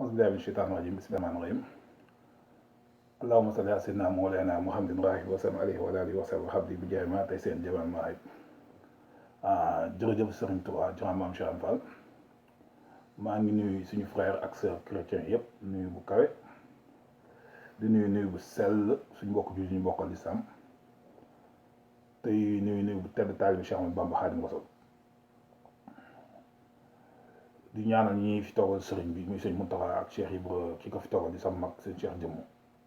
أعوذ بالله من الشيطان الرجيم بسم الله الرحمن الرحيم اللهم صل على سيدنا مولانا محمد راهب وسلم عليه وعلى آله وصحبه وحبلي بجاه ما tey seen jaman maayib jërëjëf Serigne Touba joxam maam Cheikh Fall maa ngi nuyu suñu frère ak sœur chrétien yëpp nuyu bu kawe di nuyu bu sell suñu mbokk ju ñu bokkal lislaam tey nuyu bu tedd taalibe Cheikh Ahmadou Bamba Xaadimu Rasuul di ñaanal ñi fi toogal sëriñ bi muy sëñ Mountakha ak Cheikh Ibra ki ko fi toogal di sam mag sëñ Cheikh Jëmm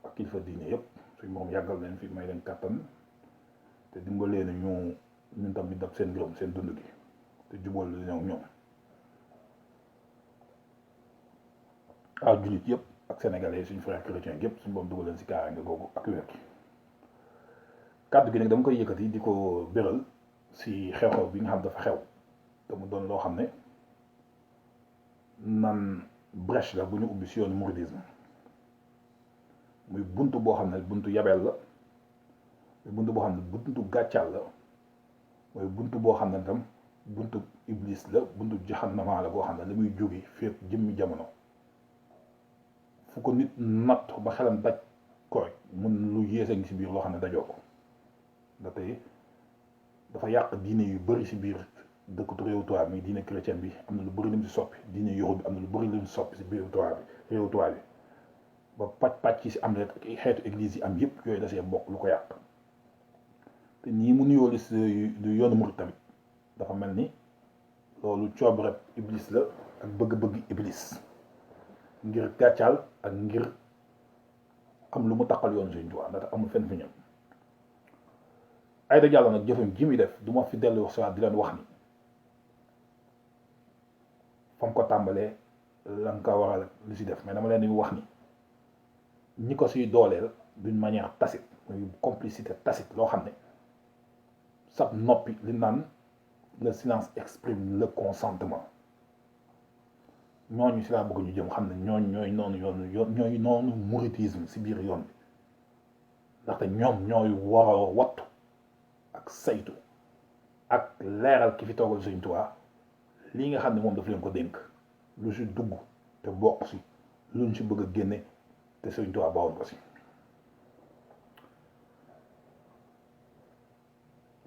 ak kilifa diine yëpp suñ moom yàggal leen fi may leen kàttan te dimbalee na ñu ñun tam bi dab seen gërëm seen dund gi te jubal leen ak ñoom ak jullit yëpp ak sénégalais suñu frère chrétien yëpp suñu boom dugal leen si kaaraange googu ak wér gi kàddu gi nag dama koy yëkkati di ko béral si xew-xew bi nga xam dafa xew te mu doon loo xam ne nan brèche la bu ñu ubbi si yoonu mouridisme muy buntu boo xam ne buntu yabeel la muy buntu boo xam ne buntu gàccal la mooy buntu boo xam ne tam buntu iblis la buntu jahannama la boo xam ne li muy jóge fépp jëmmi jamono fu ko nit natt ba xelam daj koy mun lu yéese ngi si biir loo xam ne dajoo ko da tey dafa yàq diine yu bëri si biir dëkkatu réew tubaab mi diine chrétien bi am na lu bëri lim si soppi diine yahud bi am na lu bëri lim si soppi si biir réew tubaab bi ba pàcc yi si am rek xeetu église yi am yëpp yooyu da see bokk lu ko yàq te nii mu nuyoo li si du yoonu murid tamit dafa mel ni loolu coobareb iblis la ak bëgg-bëgg iblis ngir gàccaal ak ngir am lu mu taqal yoon Sëñ Tuubaa ndax amul fenn fi ñam Aïda Diallo nag jëfam ji muy def du ma fi dellu wax di leen wax ni fam ko tàmbalee la nga ko waral li si def mais dama leen di wax ni ñi ko siy dooleel d'une manière tacite muy complicité tacite loo xam ne sab noppi li naan le silence exprime le consentement ñooñu si laa bëgg ñu jëm xam ne ñooy noonu mouridisme si biir yoon bi ndaxte ñoom ñooy war a wattu ak saytu ak leeral ki fi toogal Sëñ Tuubaa lii nga xam ne moom daf leen ko dénk lu si dugg te bokk si luñ si bëgg a génne te Sëñ Tuubaa bawoon ko si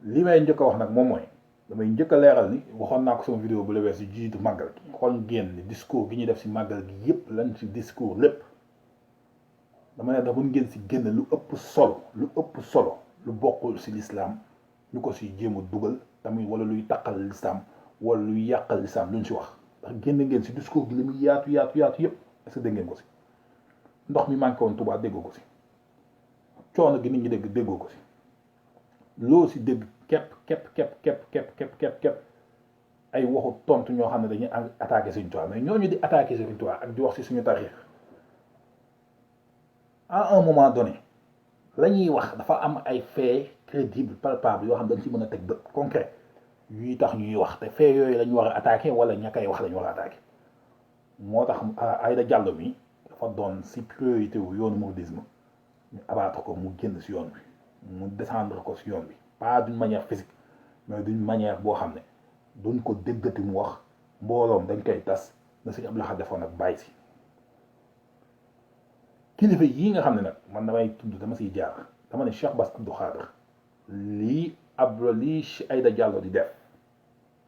li may njëkk a wax nag moom mooy damay njëkk a leeral ni waxoon naa ko sama vidéo bu la wees si jiitu màggal gi xool ngeen ni discours gi ñuy def si màggal gi yépp lan si discours lépp dama ne dafa ngeen si génne lu ëpp solo lu bokkul si lislaam ñu ko si jéem a dugal tamit wala luy taqal lislaam wala luy yàqal lislaam luñ si wax ndax génn ngeen si discours gi li muy yaatu yëpp est-ce que dégg ngeen ko si ndox mi manqué woon Tuubaa déggoo ko si coono gi nit ñi déggoo ko si loo si dégg képp ay waxu tontu ñoo xam ne dañuy attaqué Sëñ Tuubaa mais ñooñu di attaqué Sëñ Tuubaa ak di wax si suñu tarix à un moment donné la ñuy wax dafa am ay faits crédibles palpables yoo xam dañ ci mën a teg bët concret yuy tax ñuy wax te faits yooyu la ñu war a attaqué wala ña koy wax la ñu war a attaqué moo tax Aïda Diallo mi dafa doon si priorité wu yoonu mouridisme ñu abattre ko mu génn si yoon bi mu descendre ko si yoon bi pas d'une manière physique mais d'une manière boo xam ne duñ ko déggati mu wax mbooloom dañ koy tas na Sëñ Abdou Lahad defoon ak bàyyi si kilifa yii nga xam ne nag man damay tudd dama siy jaar dama ne Cheikh Bass Abdou Khadre lii Aïda Diallo di def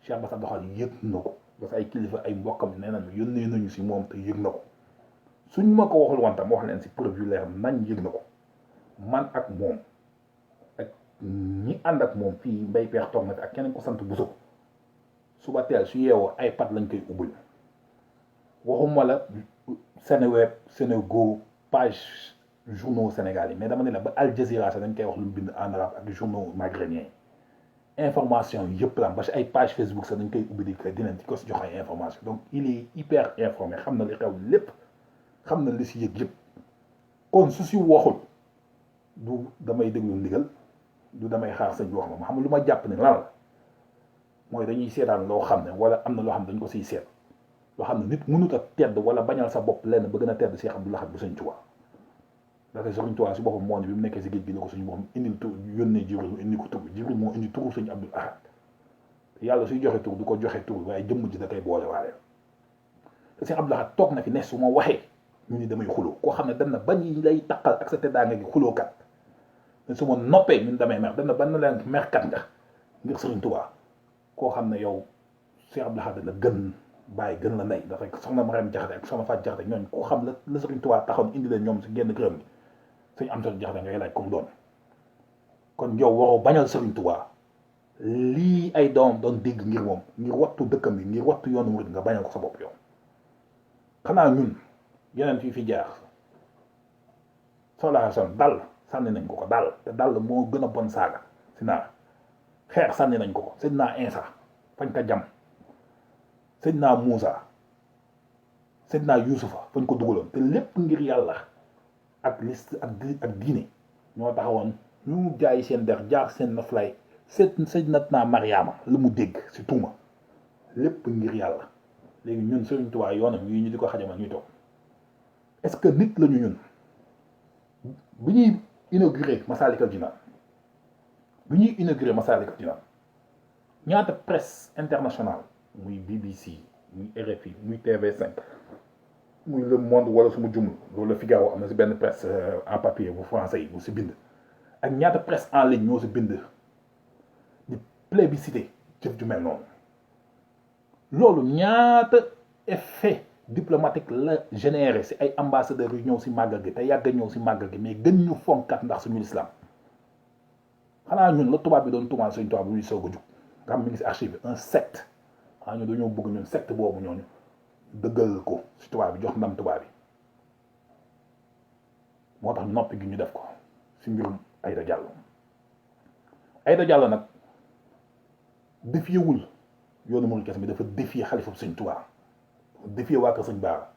Cheikh Bass Abdou Khadre yëg na ko parce que ay kilifa ay mbokkam nee nañu yónnee nañu si moom te yëg na ko suñ ma ko waxul woon tam wax leen si preuve yu leer nañ yëg na ko man ak moom ak ñi ànd ak moom fii mbay peex toog na ak keneen ko sant Bousso suba teel su yeewoo ay pat lañ koy ubbil waxuma la Seneweb Senego page journaux Sénégal yi mais dama ne la ba Al Jazeera sax dañ koy wax lu mu bind en arabe ak journaux maghrébins information yëpp la ba si ay page Facebook sax dañ koy ubbi di dinañ ci ko si jox ay information donc il est hyper informé xam na li xew lépp xam na li si yëg yëpp kon su si waxul du damay déglu ndigal du damay xaar sëñ bi wax ma xam lu ma jàpp ne lan la mooy dañuy seetaan loo xam ne wala am na loo xam ne dañ ko siy seet loo xam ne nit mënut a tedd wala bañal sa bopp lenn ba gën a tedd Cheikh Abdou Lahad bu Sëñ Tuubaa dafa Sëñ Tuubaa si boppam moo ne bi mu nekkee si géej gi la ko suñu boppam indil tur yónnee Jibril mu indi ko tur Jibril moo indi turu Sëñ Abdou Lahad yàlla suy joxe tur du ko joxe tur waaye jëmm ji da koy boole waale te Cheikh Abdou Lahad toog na fi ne su ma waxee ñu ni damay xuloo koo xam ne dem na ba ñu lay taqal ak sa teddaanga gi xulookat ne su ma noppee ñun damay mer dem na ba na leen merkat nga ngir Sëriñ Tuubaa koo xam ne yow Cheikh Abdou Lahad la gën bàyyi gën la nay dafa soxna Mariam Jaxate ak soxna Faat Jaxate ñooñ koo xam la Sëriñ Tuubaa taxoon indi leen ñoom si génn këram gi suñu am solo Jaxate ngay laaj comme doon kon yow waroo bañal Sëriñ Tuubaa lii ay doom doon dégg ngir moom ngir wattu dëkkam bi ngir wattu yoonu murid nga bañal ko sa bopp yow xanaa ñun yeneen fi jaar sallallahu alayhi wa sallam dal sànni nañ ko dal te dal moo gën a bon saaga si naa xeex sànni nañ ko Seydina Insa fañ ko jam Seydina Muusa Seydina Yuusufa fañ ko dugaloon te lépp ngir yàlla ak liste ak diine ñoo taxawoon ñu jaay seen der jaar seen naflay Seydina Mariama lu mu dégg si tuuma lépp ngir yàlla léegi ñun Sëriñ Tuubaa yoonam yi ñu di ko xajamal ñuy toog est-ce que nit lañu ñun bi ñuy inauguré Massalikul Jinaan ñaata presse internationale muy BBC muy RFI muy TV5 muy Le Monde wala su ma jumul loolu la Figaro am na si benn presse en papier bu français yi bu si bind ak ñaata presse en ligne ñoo si bind di plébiscité jëf ju mel noonu loolu ñaata effet diplomatique la généré si ay ambassadeurs yu ñëw si màggal gi te yàgg ñëw si màggal gi mais gën ñu fonkat ndax suñu islam xanaa ñun la tubaab bi doon tuumaal suñu tubaab bu ñuy soog a jug nga xam mi ngi si archive un secte xanaa ñun dañoo bëgg ñun secte boobu ñooñu dëggal ko si tubaab bi jox ndam tubaab bi moo tax noppi gi ñu def ko si mbirum Aïda Diallo nag défiewul yoonu murid kese mi dafa défier xalifa Sëñ Tuubaa défier waa kër Sëñ Baara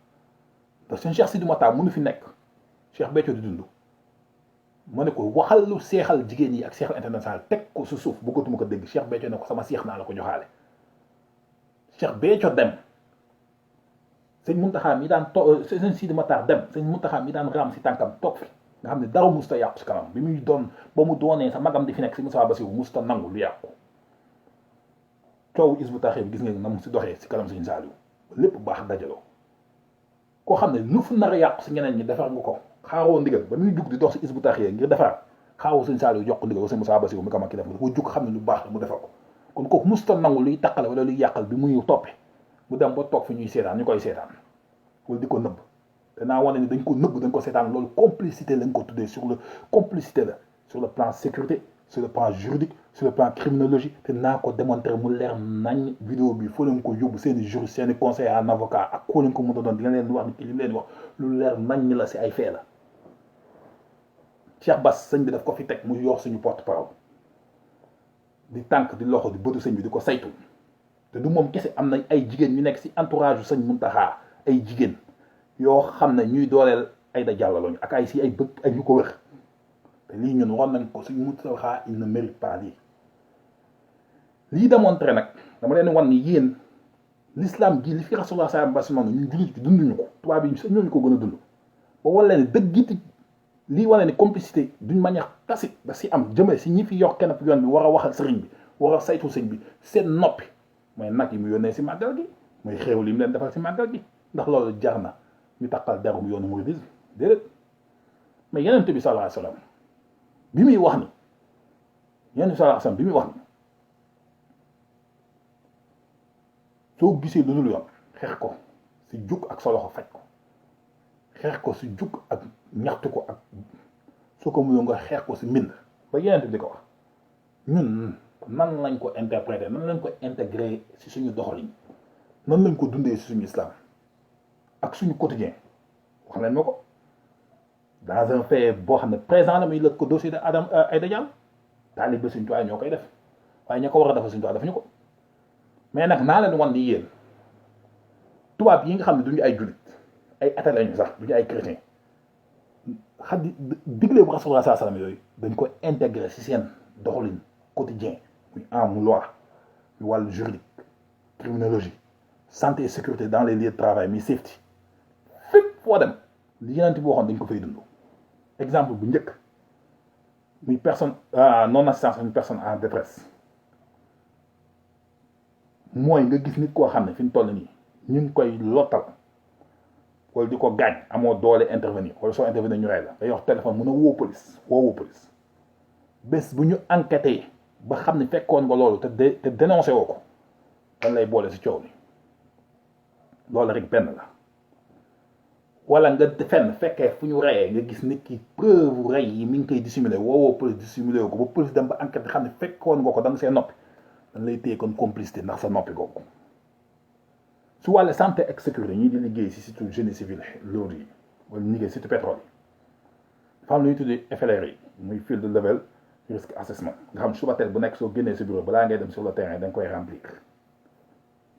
te seen Cheikh Sidi Mokhtar mënu fi nekk Cheikh Béthio di dund ma ne ko waxal lu seexal jigéen yi ak seexal international teg ko su suuf bëggatuma ko dégg Cheikh Béthio ne ko sama seex naa la ko joxaale Cheikh Béthio dem sëñ Muntaxa mi daan sëñ Sidi Mokhtar dem sëñ Muntaxa mi daan raam si tànkam toog fi nga xam ne dara musta yàqu si kanam bi muy doon ba mu doonee sa magam di fi nekk si Moussa Bassirou musta nangu lu yàqu coow Hizbut Tarqiyyah gis ngeen na mu si doxee si kanam Sëñ Saaliw lépp baax dajaloo koo xam ne lu fu nar a yàqu si ñeneen ñi defar nga ko xaaroo ndigal ba muy jug di dox si Hizbut Tarqiyyah ngir defar xaaroo Sëñ Saaliw jox ko ndigal wala Sëñ Moussa Bassirou mi kama ki def nga dafa jug xam ne lu baax la mu defar ko kon kooku musta nangu luy taqale wala luy yàqal bi muy toppe mu dem ba toog fi ñuy seetaan ñu koy seetaan wala di ko nëbb te naa wane ni dañ ko nëbb dañ ko seetaan loolu complicité lañ ko tuddee sur le complicité la sur le plan sécurité sur le plan juridique sur le plan criminologie te naa ko démontrer mu leer nañ vidéo bi foo leen ko yóbbu seen i juriste seen i conseil en avocat ak koo leen ko mën a doon di leen wax ni ki li leen wax lu leer nañ la si ay fee la Cheikh Bass sëñ bi daf ko fi teg mu yor suñu porte parole di tànk di loxo di bëtu sëñ bi di ko saytu te du moom kese am nañ ay jigéen ñu nekk si entourage yu sëñ Muntaxa ay jigéen yoo xam ne ñuy dooleel Aïda Diallo lañu ak ay si ay bëgg ay ñu ko wër te lii ñun waroon nañ ko suñu Muntaxa il ne mérite pas lii démontré nag dama leen wan ni yéen l'islam gi li fi Rasulullah sallallahu alayhi wa sallam ñun jullit bi dunduñu ko tubaab yi ñooñu ko gën a dund ba wala ne dëggiti lii wane ne complicité d'une manière tacite da si am jëmale si ñi fi yor kenn yoon bi war a waxal sëriñ bi war a saytu sëñ bi seen noppi mooy nag yi mu yónnee si màggal gi mooy xéew li mu leen defal si màggal gi ndax loolu jar na ñu takkal derum yoonu mouridisme déedéet mais Yonent bi sallallahu alayhi wa sallam bi muy wax ni Yonent bi sallallahu alayhi wa sallam bi muy wax ni soo gisee lu dul yoon xeex ko si jug ak sa loxo faj ko xeex ko si jug ak ñaxtu ko ak soo ko muyoo nga xeex ko si mbind ba Yonent bi di ko wax ñun nan lañ ko interpréter nan lañ ko intégrer si suñu doxalin nan lañ ko dundee si suñu islam ak suñu quotidien wax leen ma ko dans un fait boo xam ne présent la muy la ko dossier de Aïda Diallo taalibe Sëñ Tuubaa ñoo koy def waaye ña ko war a defal Sëñ Tuubaa defuñu ko mais nag naa leen wan ni yéen tubaab yi nga xam ne duñu ay jullit ay athée lañu sax duñu ay chrétien xaddi digle bu Rasulullah sallallahu alayhi wa sallam yooyu dañ ko intégrer si seen doxalin quotidien muy en loi muy wàllu juridique criminologie santé et sécurité dans les lieux de travail muy safety fépp foo dem li Yonent bi waxoon dañ ko fay dund exemple bu njëkk muy personne non assistance une personne en détresse mooy nga gis nit koo xam ne fi mu toll nii ñu ngi koy lottal wala di ko gaañ amoo doole intervenir wala soo intervenir ñu rey la nga yor téléphone mën a woo police woo police bés bu ñu enquêté ba xam ne fekkoon nga loolu te dénoncé woo ko dañ lay boole si coow li loolu rek benn la wala nga fenn fekkee fu ñu reyee nga gis nit ki preuve rey yi mi ngi koy dissimuler woowoo police dissimuler ko ba police dem ba enquête xam ne fekkoon nga ko da nga see noppi dañ lay téye comme complicité ndax sa noppi googu su wàllu santé ak sécurité ñii di liggéey si surtout génie civil loolu yi wala ñu liggéey surtout pétrole yi dafa am lu ñuy tuddee FLR yi muy field level risk assessment nga xam suba teel bu nekk soo génnee si bureau balaa ngay dem sur le terrain da nga koy remplir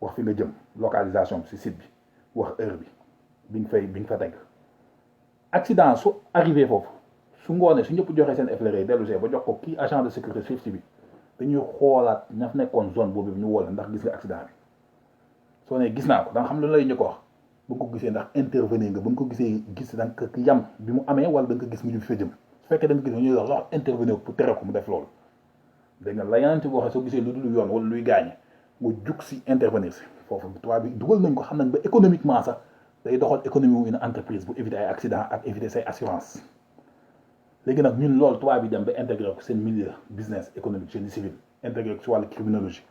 wax fi nga jëm localisation bi si site bi wax heure bi bi nga fa teg accident su arrivé foofu su ngoonee su ñëpp joxee seen FLR yi dellu see ba jox ko kii agent de sécurité safety bi dañuy xoolaat ña fa nekkoon zone boobu ñu woo la ndax gis nga accident bi soo nee gis naa ko da nga xam lu lay ñu ko wax ba nga ko gisee ndax intervenir nga ba nga ko gisee gis da nga ko yam bi mu amee wala da nga ko gis mu jub fi fa jëm su fekkee da nga gis ñuy wax intervenir pour tere ko mu def loolu dégg nga la yeneen bi waxee soo gisee lu dul yoon wala luy gaañe mu jug si intervenir si foofu tubaab bi dugal nañ ko xam nañ ba économiquement sax day doxal économie wu une entreprise bu éviter ay accident ak éviter say assurance léegi nag ñun loolu tubaab bi dem ba intégré ko seen milieu business économique génie civil intégré ko si wàllu criminologie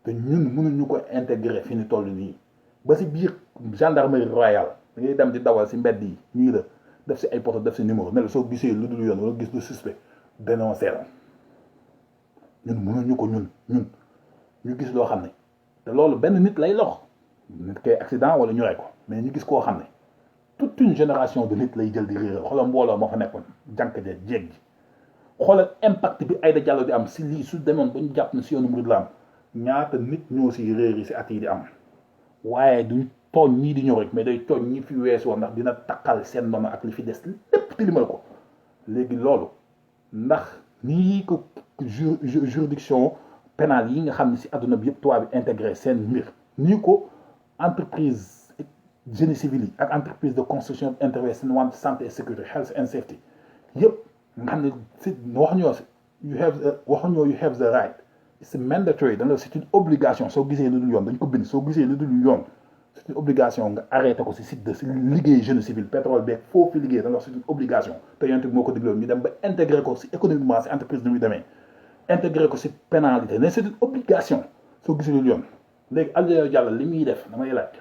te ñun mënuñu ko intégré fi ni toll nii ba si biir gendarmerie royale da ngay dem di dawal si mbedd yi ñii la def si ay poto def si numéro ne la soo gisee lu dul yoon wala gis lu suspect dénoncé la ñun mënuñu ko ñun ñu gis loo xam ne te loolu benn nit lay lox nit kay accident wala ñu rey ko mais ñu gis koo xam ne toute une génération de nit lay jël di réeral xoolal mbooloo moo fa nekkoon jànk je jéeg ji xoolal impact bi Aïda Diallo di am si lii su demoon ba ñu jàpp na si yoonu murid la am ñaata nit ñoo si réer yi si at yi di am waaye du tooñ ñii di ñëw rek mais day tooñ ñi fi weesu woon ndax dina taqal seen ndono ak li fi des lépp tilimal ko léegi loolu ndax nii ko juridiction pénale yi nga xam ne si adduna bi yëpp tubaab bi intégré seen mbir nii ko entreprise génie civil yi ak entreprise de construction intervenir seen wàllu santé et sécurité health and safety yëpp nga xam ne si waxuñoo you have the right c'est mandatory da nga c'est une obligation soo gisee lu dul yoon dañ ko bind soo gisee lu dul yoon c'est une obligation nga arrêté ko si site de si liggéey génie civil pétrole beeg foofu liggéey da nga c'est une obligation te yonent bi moo ko digloon ñu dem ba intégré ko si économiquement si entreprise ni muy demee intégré ko si pénalité mais c'est une obligation soo gisee lu dul yoon léegi Aliou Diallo li muy def damay laaj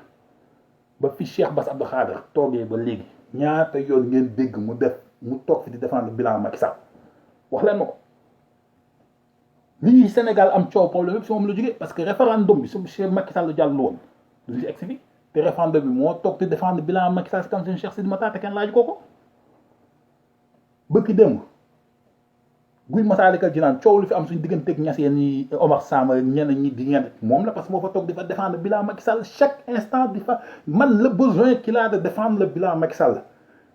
ba fi Cheikh Bass Abdou Khadre toogee ba léegi ñaata yoon ngeen dégg mu toog fi di défendre bilan Macky Sall wax leen ma ko lii Sénégal am coow problème yëpp si moom la jógee parce que référendum bi su Cheikh Macky Sall jàll woon du si egsi fi te référendum bi moo toog di défendre bilan Macky Sall si kam seen Cheikh Sidi Matar te kenn laaj ko bëkki démb guy Masaalikal Jinaan coow lu fi am suñu digganteeg ñaseen yi Omar Sama ñeneen ñi di ngeen moom la parce que moo fa toog di fa défendre bilan Macky Sall chaque instant di fa man le besoin qu'il a de défendre le bilan Macky Sall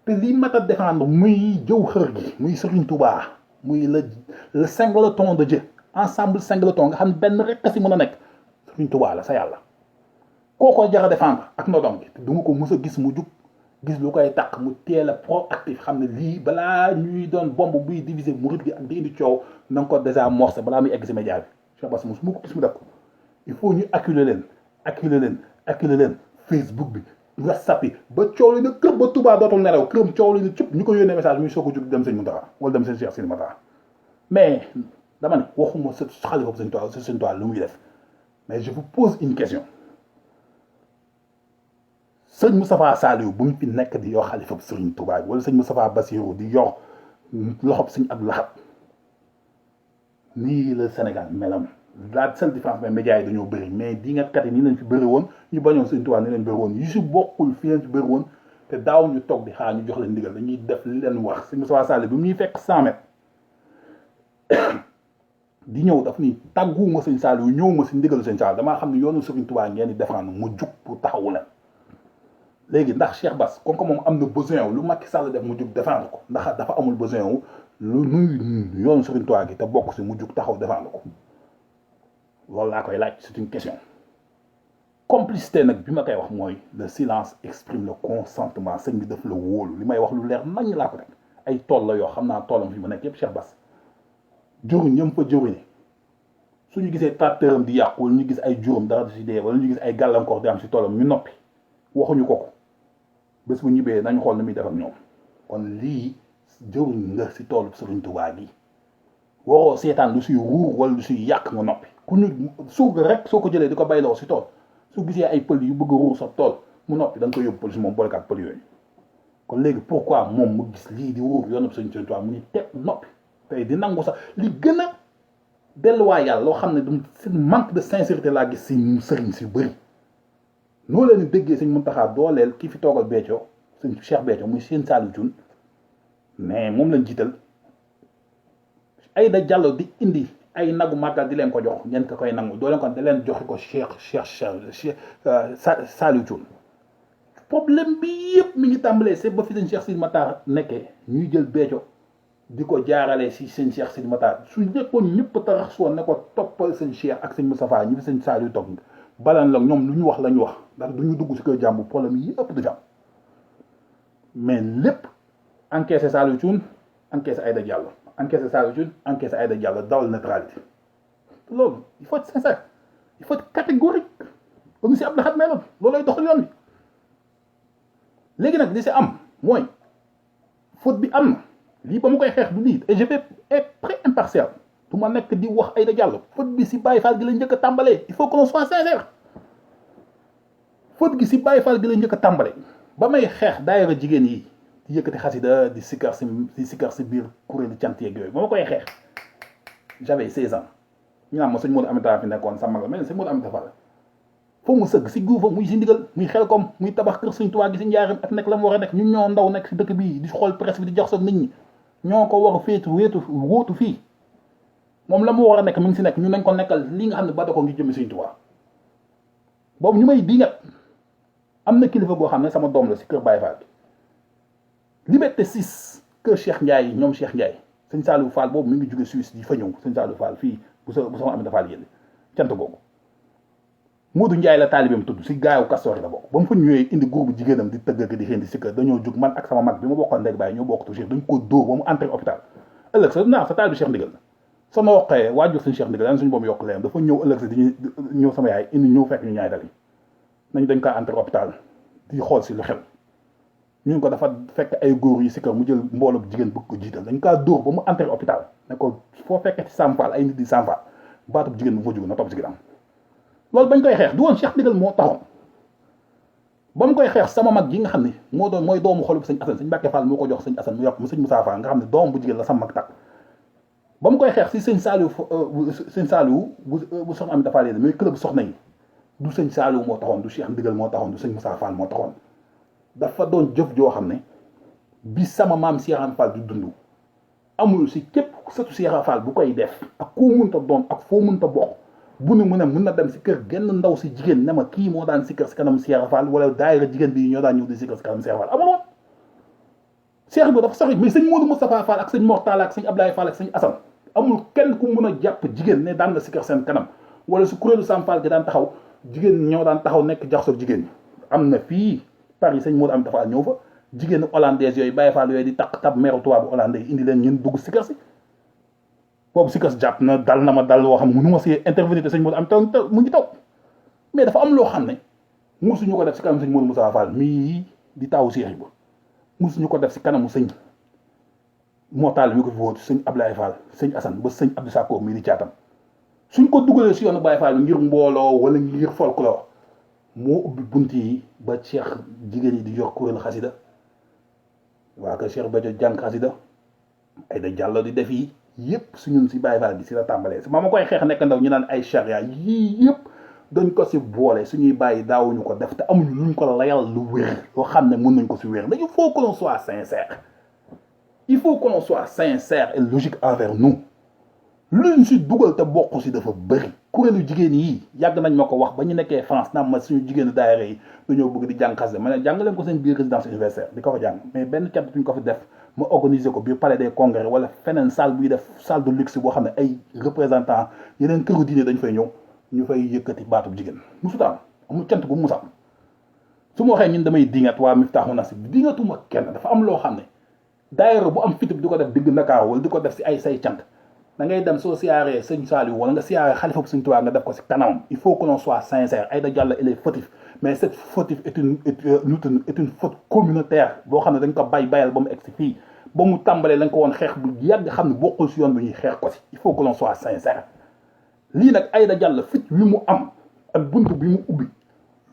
te lii mat a défendre muy jëw xër gi muy Serigne Touba muy le singleton de Dieu ensemble singleton nga xam ne benn rek a si mën a nekk Serigne Touba la sa yàlla kooko jar a défendre ak nodom gi te du ma ko mës a gis mu jug gis lu koy taq mu teel a proactif xam ne lii balaa ñuy doon bomb buy diviser murid gi ak di indi coow na nga ko désamorcer balaa muy egg si média bi Cheikh Bass su ma ko gis mu def ko il faut ñu acculer leen Facebook bi WhatsApp yi ba coow li na kër ba Touba dootul nelaw këram coow li na cëpp ñu ko yónnee message muy soog a jug dem sëñ Mountakha wala dem sëñ Cheikh Sidi Matar mais dama ne waxuma sa xalifa bu sëñ Touba lu muy def mais je vous pose une question sëñ Moustapha Saliou bu mu fi nekk di yor xalifa bu Sëriñ Touba wala sëñ Moustapha Bassirou di yor loxob sëñ Abdou Lahad nii la Sénégal melam la seule différence mais médias yi dañoo bëri mais di nga kat yi nii lañ fi bëri woon ñu bañoon sëñ Touba nii lañ bëri woon yu si bokkul fii lañ fi bëri woon te daaw ñu toog di xaar ñu jox leen ndigal dañuy def li leen wax sëñ Moustapha Saliou bi muy fekk 100 mètres di ñëw daf ni tàgguwuma sëñ Saliou ñëwuma si ndigal sëñ Saliou damaa xam ne yoonu Sëriñ Touba ngeen di défendre mu jug pour taxawu leen léegi ndax Cheikh Bass comme que moom am na besoin wu lu Macky Sall def mu jug défendre ko ndax dafa amul besoin wu lu nuy yoonu Sëriñ Touba gi te bokk si mu jug taxaw défendre ko loolu laa koy laaj c'est une question complicité nag bi ma koy wax mooy le silence exprime le consentement sëñ bi daf la wóolu li may wax lu leer nañ laa ko rek ay tool la yoo xam naa toolam fi mu nekk yëpp Cheikh Bass juruñ ñëm fa juruñe suñu gisee tracteur am di yàqu wala ñu gis ay juróom dara si dee wala ñu gis ay gàllankoor di am si toolam ñu noppi waxuñu ko bés bu ñibbee nañu xool ni muy def ak ñoom. kon lii jëwriñ nga si toolu Sëriñ Tuubaa gi waroo seetaan lu siy ruur wala lu siy yàq nga noppi ku ñu surga rek soo ko jëlee di ko bayloo si tool su gisee ay pël yu bëgg a ruur sa tool mu noppi da nga koy yóbbu police moom boole ak pël yooyu. kon léegi pourquoi moom mu gis lii di ruur yoonu Sëriñ Tuubaa mu ni teg noppi tey di nangu sax li gën a delluwaay yàlla loo xam ne du manque de sincérité laa gis si sëriñ si bëri noo leen di déggee Sëriñ Muntaxa dooleel ki fi toogal Béthio Sëriñ Cheikh Béthio muy Sëriñ Saliou Thioune mais moom lañ jiital Aïda Diallo di indi ay nagu màggal di leen ko jox ngeen ko koy nangu doo leen ko da leen joxe ko Saliou Thioune problème bi yëpp mi ngi tàmbalee c'est ba fi seen Cheikh Sidi Matar nekkee ñuy jël Béthio di ko jaarale si seen Cheikh Sidi Matar su nekkoon ñëpp tarax soon ne ko toppal seen Cheikh ak seen Moustapha ñi fi seen Saliou toog balan la ñoom lu ñu wax la ñu wax ndax du ñu dugg si kër jàmbu problème yi yëpp du jàmm mais lépp encaissé Saliou Thioune encaissé Aïda Diallo encaissé Saliou Thioune encaissé Aïda Diallo dawal neutralité loolu il faut être sincère il faut être catégorique comme si Abdou Lahad meloon loolay doxal yoon bi léegi nag li si am mooy faute bi am na lii ba mu koy xeex du lii et je vais être très impartial du ma nekk di wax Aïda Diallo faute bi si Baye Fall gi la njëkk a tàmbalee il faut que l'on soit sincère faute gi si Baye Fall gi la njëkk a tàmbalee ba may xeex daayira jigéen yi di yëkkati xasida di sikkar si biir kuréelu cant yeeg yooyu ba ma koy xeex j'avais 16 ans ñu naan ma sëñ Modou Aminta fi nekkoon sa mag la mais sëñ Modou Aminta Fall foo mu sëgg si guufa muy si ndigal muy xel kom muy tabax kër Sëñ Tuubaa gi si njaaram ak nekk la mu war a nekk ñun ñoo ndaw nekk si dëkk bii di xool presse bi di jox soog nit ñi ñoo ko war a wóotu fii moom la mu war a nekk mu ngi si nekk ñu nañ ko nekkal li nga xam ne ba da ko ngi jëmi Sëñ Tuubaa boobu ñu may dingat am na kilifa goo xam ne sama doom la si kër Baye Fall Liberté 6 kër Cheikh Ndiaye ñoom Cheikh Ndiaye sëñ Saliou Fall boobu mi ngi jóge Suisse di fa ñëw sëñ Saliou Fall fii bu sama am dafaal yéen cant googu Modou Ndiaye la taalibeem tudd si gaayu Kastoor la bokk ba mu fa ñëwee indi groupe jigéenam di tëgg di xëy di si kër dañoo jóg man ak sama mag bi ma bokkoon ndeg bàyyi ñoo bokk toujours dañ ko dóor ba mu entré hôpital ëllëg sa naa sa taalibe Cheikh Ndigal sama woqee waajur suñu Cheikh Ndigal yaa suñu boobu yokk leem dafa ñëw ëllëg sa di ñëw sama yaay indi ñëw fekk ñu ñaay dali nañ dañ ko entré hôpital di xool si lu xew ñun ko dafa fekk ay góor yi si kër mu jël mbooloo jigéen bëgg ko jiital dañ kaa dóor ba mu entré hôpital ne ko foo fekkee ci Samfal ay nit di Samfal baatub jigéen bu fa jóg na topp si ginnaaw loolu bañ koy xeex du woon Cheikh Ndigal moo taxoon ba mu koy xeex sama mag ji nga xam ne mooy doomu xolu sëñ Assane sëñ Mbàkke Fall moo ko jox sëñ Assane mu yokk mu sëñ Moussa Fall nga xam ne doom bu jigéen la sama mag takk ba mu koy xeex si sëñ Saliou bu soxna Aminta Fall yéen muy club soxna yi du sëñ Saliou moo taxoon du Cheikh Ndigal moo taxoon du sëñ Moussa Fall moo taxoon dafa doon jëf joo xam ne bi sama maam Cheikh Fall di dund amul si képp sëtu Cheikh Fall bu koy def ak koo mënta doon ak foo mënta bokk bu nu mu ne mën na dem si kër genn ndaw si jigéen ne ma kii moo daan sikkar si kanam Cheikh Fall wala daayira jigéen bi ñoo daan ñëw di sikkar si kanam Cheikh Fall amul woon Cheikh bi dafa sori mais sëñ Modou Moustapha Fall ak sëñ Mortala ak sëñ Ablaye Fall ak sëñ Assane amul kenn ku mën a jàpp jigéen ne daan na sikkar seen kanam wala su kuréelu Sam Fall gi daan taxaw jigéen ñoo daan taxaw nekk jaxasoo jigéen ñi am na fii Paris sëñ Modou Aminta Fall ñëw fa jigéen hollandaise yooyu Baye Fall yooyu di takk tab meeru tubaabu hollandais indi leen ñun dugg sikkar si boobu sikkar si jàpp na dal na ma dal loo xam ne mënu ma si intervenir te sëñ Modou Aminta mu ngi taw mais dafa am loo xam ne musuñu ko def si kanam sëñ Modou Moussa Fall mii di taawu Cheikh ba musuñu ko def si kanamu sëñ Mortale mi ko fi wóotu sëñ Ablaye Fall sëñ Assane ba sëñ Abdou Sakko mii di caatam suñ ko dugalee si yoonu Baye Fall ngir mbooloo wala ngir folklore moo ubbi bunt yi ba Cheikh jigéen yi di yor kuréel xasida waa kër Cheikh Béthio jàng xasida Aïda Diallo di def yi yëpp su ñun si Baye Fall gi si la tàmbalee si ma koy xeex nekk ndaw ñu naan ay charia yii yëpp dañ ko si boole suñuy bàyyi daawuñu ko def te amuñu luñ ko layal lu wér loo xam ne mën nañ ko si wér mais il faut que l'on soit sincère il faut que l'on soit sincère et logique envers nous luñ si dugal te bokk si dafa bëri kuréelu jigéen yi yàgg nañ ma ko wax ba ñu nekkee France naam ma suñu jigéenu daayira yi dañoo bëgg di jàng xasida ma ne jàng leen ko seen biir résidence universitaire di ko fa jàng mais benn cat duñ ko fi def ma organiser ko biir palais des congrès wala feneen salle buy def salle de luxe boo xam ne ay représentant yeneen këru diine dañ fay ñëw ñu fay yëkkati baatub jigéen musuta am amul cant bu musa am su ma waxee ñun damay dingat waa Miftahul Nasib dingatuma kenn dafa am loo xam ne daayira bu am fitib di ko def digg Ndakaaru wala di ko def si ay say cant da ngay dem soo siyaaree sëñ Saliou wala nga siyaaree xalifa bu sëñ Tuubaa nga def ko si kanamam il faut que l'on soit sincère Aïda Diallo elle est fautif mais cette faute est une faute communautaire boo xam ne dañ ko bayal ba mu egg si fii ba mu tàmbalee lañ ko woon xeex bu yàgg xam ne bokkul si yoon bu ñuy xeex ko si il faut que l'on soit sincère lii nag Aïda Diallo fit wi mu am ak bunt bi mu ubbi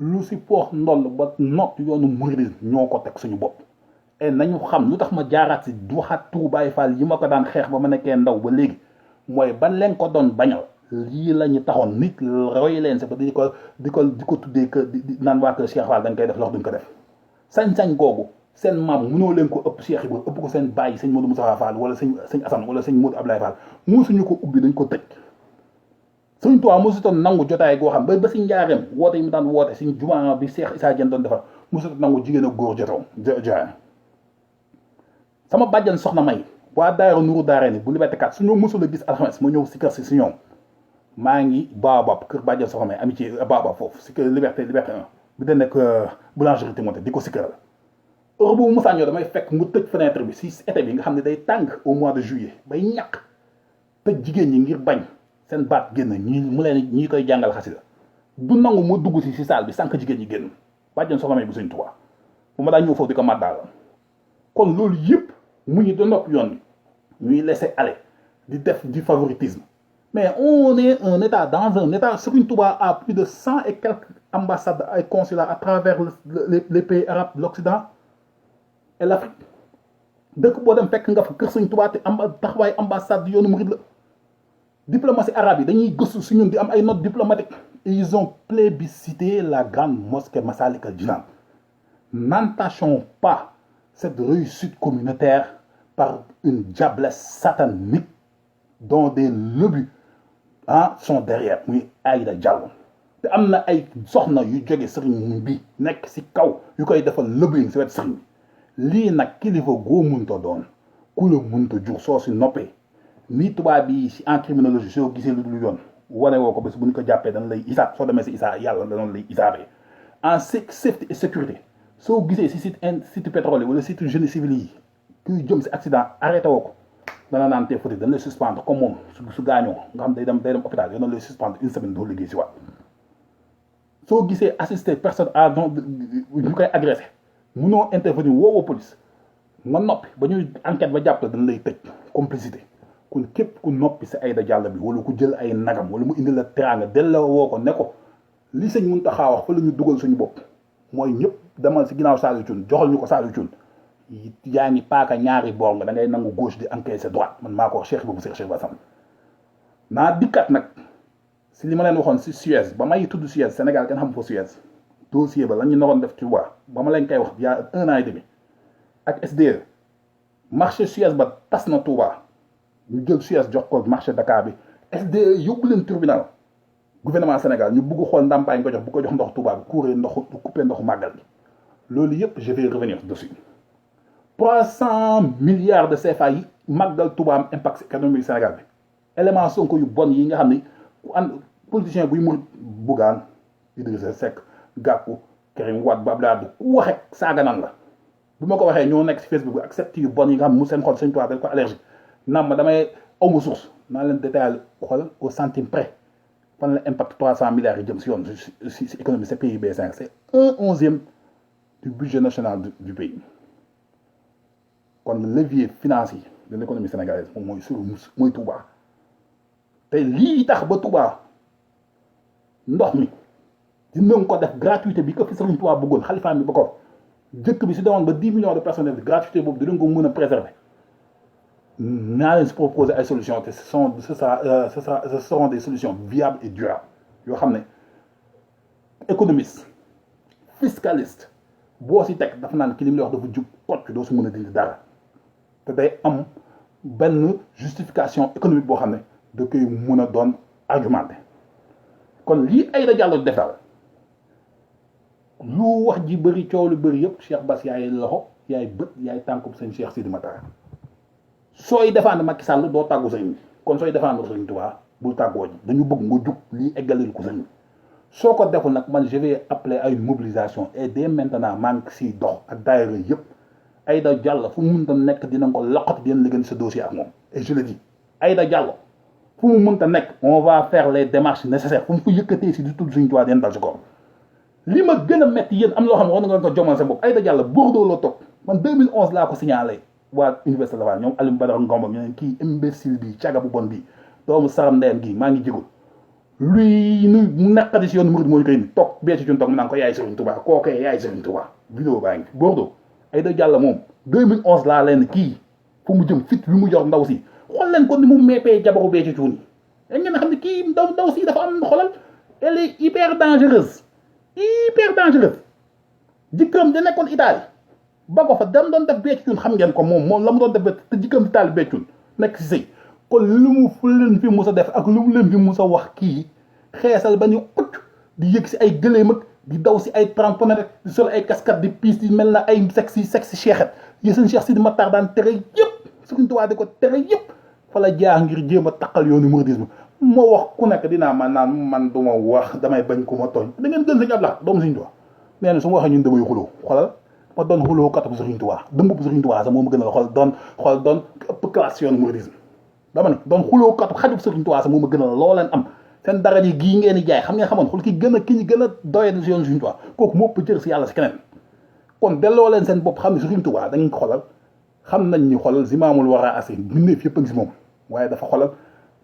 lu si poox ndoll ba not yoonu mouridisme ñoo ko teg suñu bopp et nañu xam lu tax ma jaaraat si du waxaat turu Baye Fall yi ma ko daan xeex ba ma nekkee ndaw ba léegi mooy ban leen ko doon bañal lii la ñu taxoon nit roy leen si ba di ko tuddee que di naan waa kër Cheikh Fall dañ koy def lox duñ ko def sañ-sañ googu seen maam mënoo leen ko ëpp Cheikh Ibra ëpp ko seen bàyyi sëñ Modou Moustapha Fall wala sëñ Assane wala sëñ Modou Abdoulaye Fall mosuñu ko ubbi dañ ko tëj Sëñ Tuubaa mosutoon nangu jotaay goo xam ba si njaareem woote yi mu daan woote si jumaa bi Cheikh Issa Diène doon defar mosutoon nangu jigéen ak góor jotaay sama bàjjan soxna May waa daayira Nuru Daarayni bu Liberté 4 su ñoo mosul a gis alxames ma ñëw si kër si ñoom maa ngi Baobab kër bàjjan soxna May amitié Baobab foofu si kër Liberté 1 bi da nekk boulangerie Timothée di ko si këral heure boobu Moussa ñëw damay fekk mu tëj fenêtre bi si été bi nga xam ne day tàng au mois de juillet bay ñàkk tëj jigéen ñi ngir bañ seen baat génn ñi koy jàngal xasida du nangu mu dugg si salle bi sànq jigéen ñi génn bàjjan soxna May bu Sëñ Tuubaa bu ma daa ñëw foofu di ko màddaal kon loolu yëpp mu ñu da nopp yoon bi ñuy laisser aller di def du favoritisme mais on est un état dans un état. Serigne Touba a plus de 100 et quelques ambassades et consulats à travers les pays arabes, l'Occident et l'Afrique. dëkk boo dem fekk nga fa kër Serigne Touba te taxawaay ambassade yoonu murid la diplomatie arabe yi dañuy gëstu si ñun di am ay notes diplomatiques. Et ils ont plébiscité la grande mosquée Massalikul Jinaan. N'entachons pas cette réussite communautaire par une diablesse satanique dont des lobbies sont derrière muy Aïda Diallo te am na ay soxna yu jóge sëriñ bi nekk si kaw yu koy defal lobbying si wet sëriñ bi lii nag kilifa goo munta doon ku la munta jur soo si noppee ni tubaab bi si en criminologie soo gisee lu dul yoon wane woo ko bés bu ñu ko jàppee dana lay isaab soo demee si isaa yàlla dana lay isaabee en safety et sécurité soo gisee si site pétrole wala site génie civil yi kuy jëm si accident arrêté woo ko dana naan tee foti dañ lay suspendre comme moom su gaañoo nga xam day dem hôpital yow dañ lay suspendre une semaine doo liggéey si waat soo gisee assister personne à ñu koy agressé munoo intervenir woowoo police nga noppi ba ñuy enquête ba jàpp la dañ lay tëj complicité kon képp ku noppi si Aïda Diallo bi wala ku jël ay nagam wala mu indi la teraanga delloo woo ko ne ko li sëñ Mountakha wax fa la ñu dugal suñu bopp mooy ñëpp demal si ginnaaw Saliou Thioune joxal ñu ko Saliou Thioune yaa ngi paaka ñaari boor nga da ngay nangu gauche di encaisser droite man maa ko wax Cheikh boobu Cheikh Bassam naa dikkat nag si li ma leen waxoon si Suez ba may tudd Suez Sénégal kenn xam fa Suez dossier ba la ñu naroon def Touba ba ma leen koy wax il y a 1 an et demi ak SDE marché Suez ba tas na Touba ñu jël Suez jox ko marché Dakar bi SDE yóbbu leen tribunal gouvernement Sénégal ñu bugg xool ndàmpaay nga ko jox bu ko jox ndox Touba bi coupé ndoxu màggal bi loolu yëpp je vais revenir dessus 300 milliards de CFA yi màggal Touba am impact économique Sénégal bi élément Sonko yu bon yi nga xam ni ku ànd politicien buy murit Bougane Idrissa Seck Gakou Karim Wade ba Abdoulaye Wade ku waxee saaga nan la bu ma ko waxee ñoo nekk si Facebook bi accepté yu bon yi nga xam mu seen xol Sëñ Tuubaa dañ ko allergie naam ma damay awma source naa leen détaillé xool au centime près fan la impact 300 milliards yi jëm si yoon si économie c'est PIB 5 c'est 1/11 du budget national du pays kon le levier financier de l'économie sénégalaise moom mooy Touba te lii tax ba Touba ndox mi dina ko def gratuité bi ko fi Serigne Touba bëggoon xalifaam bi ba ko jëkk bi si demoon ba 10 millions de personnels gratuité boobu dinañ ko mën a préserver naa leen si proposer ay solutions te ce seront des solutions viables et durables yoo xam ne économiste fiscaliste boo si teg dafa naan ki li mu wax dafa jub kocc doo si mën a dindi dara te day am benn justification économique boo xam ne da koy mën a doon argumenté kon lii Aïda Diallo def daal lu wax ji bëri coow lu bëri yëpp Cheikh Bass yaay loxo yaay bët yaay tànkub sëñ Cheikh Sidi Matar sooy défendre Macky Sall doo tàggu sëñ bi kon sooy défendre Sëñ Tuubaa bul tàggoo ji dañu bëgg nga jug lii eggalil ko sëñ bi soo ko deful nag man je vais appeler à une mobilisation et dès maintenant maa ngi siy dox ak daayira yëpp Aïda Diallo fu mu mënta nekk dinañ ko loqati dinañ liggéey sa dossier ak moom et je le dis Aïda Diallo fu mu mënta nekk on va faire les démarches nécessaires fu mu ko yëkkatee si di tudd Sëñ Tuubaa dinañ dal si kaw li ma gën a métti yéen am loo xam ne war nga ko jomal sa bopp Aïda Diallo Bordeaux la toog man 2011 laa ko signalé waa université Laval ñoom Alioune Badara Ngomba ñu ne kii imbécile bi caga bu bon bi doomu saram ndeyam gi maa ngi jégul luy nu naqadi si yoonu murid moo ñu koy ni toog bee ci cun toog mu naan ko yaay Serigne Touba kookee yaay Serigne Touba vidéo baa ngi Bordeaux Aïda Diallo moom 2011 laa leen kii fu mu jëm fit bi mu yor ndaw si xool leen ko ni mu meepee jabaru bee ci cuun yi ngeen xam ne kii ndaw si dafa am xolal elle est hyper dangereuse jëkkëram da nekkoon Italie ba ko fa dem doon def bee ci cuun xam ngeen ko moom la mu doon def te jëkkëram Italie bee ci cuun nekk si sëy kon lu mu leen fi mus a def ak lu mu leen fi mus a wax kii xeesal ba ñu ut di yëg si ay gëléem ak di daw si ay trampoline di sol ay casquette di piis di mel na ay sexy cheikhet yi seen Cheikh Sidi Matar daan tere yëpp Serigne Touba di ko tere yëpp fa la jaar ngir jéem a taqal yoonu mouridisme moo wax ku nekk dinaa man du ma wax damay bañ ku ma tooñ da ngeen gën Sëñ Abdou doomu Serigne Touba nee na su ma waxee ñun damay xuloo xoolal ma doon xuloo kat bu Serigne Touba dëmb bu Serigne Touba sax moo ma gën a doon ëpp classe yoonu mouridisme dama ne doon xuloo kat xajub Serigne Touba sax moo ma gën a loo leen am seen dara ji gii ngeen di jaay xam ngeen xamoon xool ki ñu gën a doyee si yoonu Serigne Touba kooku moo ëpp jër si yàlla si keneen kon delloo leen seen bopp xam ne Serigne Touba da ngeen ko xoolal xam nañ ni xoolal zimaamul war a asi mbindeef yëpp a ngi si moom waaye dafa xoolal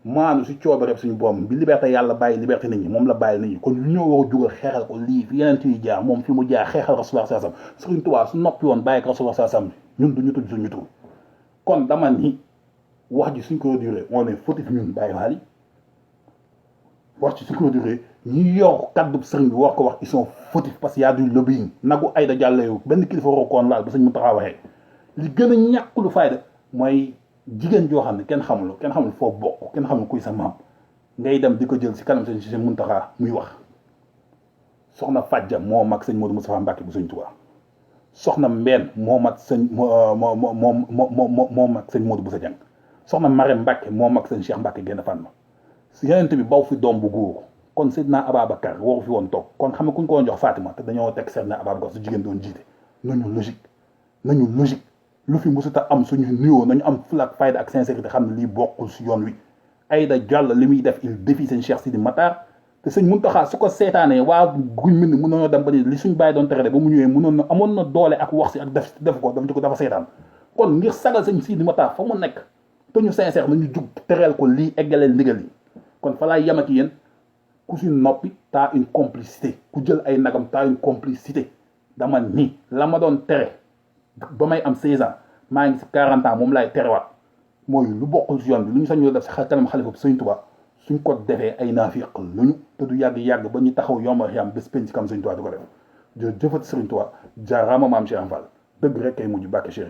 maanu si coobareeb suñu boom bi liberté yàlla bàyyi liberté nit ñi moom la bàyyi nit ñi kon lu ñoo war a jugal xeexal ko lii fi yeneen yi jaar moom fi mu jaar xeexal Rasulullah sallallahu alayhi wasallam Serigne Touba su noppi woon bàyyi ko Rasulullah sallallahu alayhi wasallam ñun duñu tudd suñu tur kon dama ni wax ji suñ ko duré on est fautif ñun bàyyi waali wax ci suñ ko duré ñi yor kaddu sëriñ bi war ko wax ils sont fautifs parce que y a du lobbying nagu Aïda Diallo yow benn kilifa waroo koon laal ba sëñ mu taxaw waxee li gën a ñàkk lu fayda mooy jigéen joo xam ne kenn xamul foo bokk kenn xamul kuy sa maam ngay dem di ko jël si kanam sëñ Muntaxa muy wax soxna Fadja moo mag sëñ Modou Moustapha Mbacké bu sëñ Touba soxna Mbène moo mag sëñ moo mag sëñ Modou Boussa Dieng soxna Marème Mbacké moo mag sëñ Cheikh Mbacké génn fan ma yeneen bi baw fi doom bu góor kon Seydina Ababacar waru fi woon toog kon xam nga kuñ ko woon jox Fatima te dañoo teg Seydina Ababacar su jigéen doon jiite nañu logique lu fi musuta am suñu nuyoo nañu am fulak fayda ak sincérité xam ne lii bokkul si yoon wi Aïda Diallo li muy def il défie sëñ Cheikh Sidi Matar te sëñ Muntaxa su ko seetaanee waa guñ mën ni mënoon dem ba ni li suñ bàyyi doon tere ba mu ñëwee amoon na doole ak wax si ak def ko dafa seetaan kon ngir sagal sëñ Sidi Matar fa mu nekk te ñu sincère nañu jug tereel ko lii eggaleel ndigal yi kon fa laay yem ak yéen ku si noppi t'as une complicité ku jël ay nagam t'as une complicité dama ni la ma doon tere ba may am 16 ans maa ngi si 40 ans moom laay terewaat mooy lu bokkul si yoon bi lu ñu sañoo def si kanam xalifa Sëñ Tuubaa suñ ko defee ay naafiq luñu te du yàgg ba ñu taxaw yombal xiyam bés penc ci kam Sëñ Tuubaa du ko def jërëjëfat Sëriñ Tuubaa jaaraama maam Cheikh Fall dëgg rek kay mujj bàkke Cheikh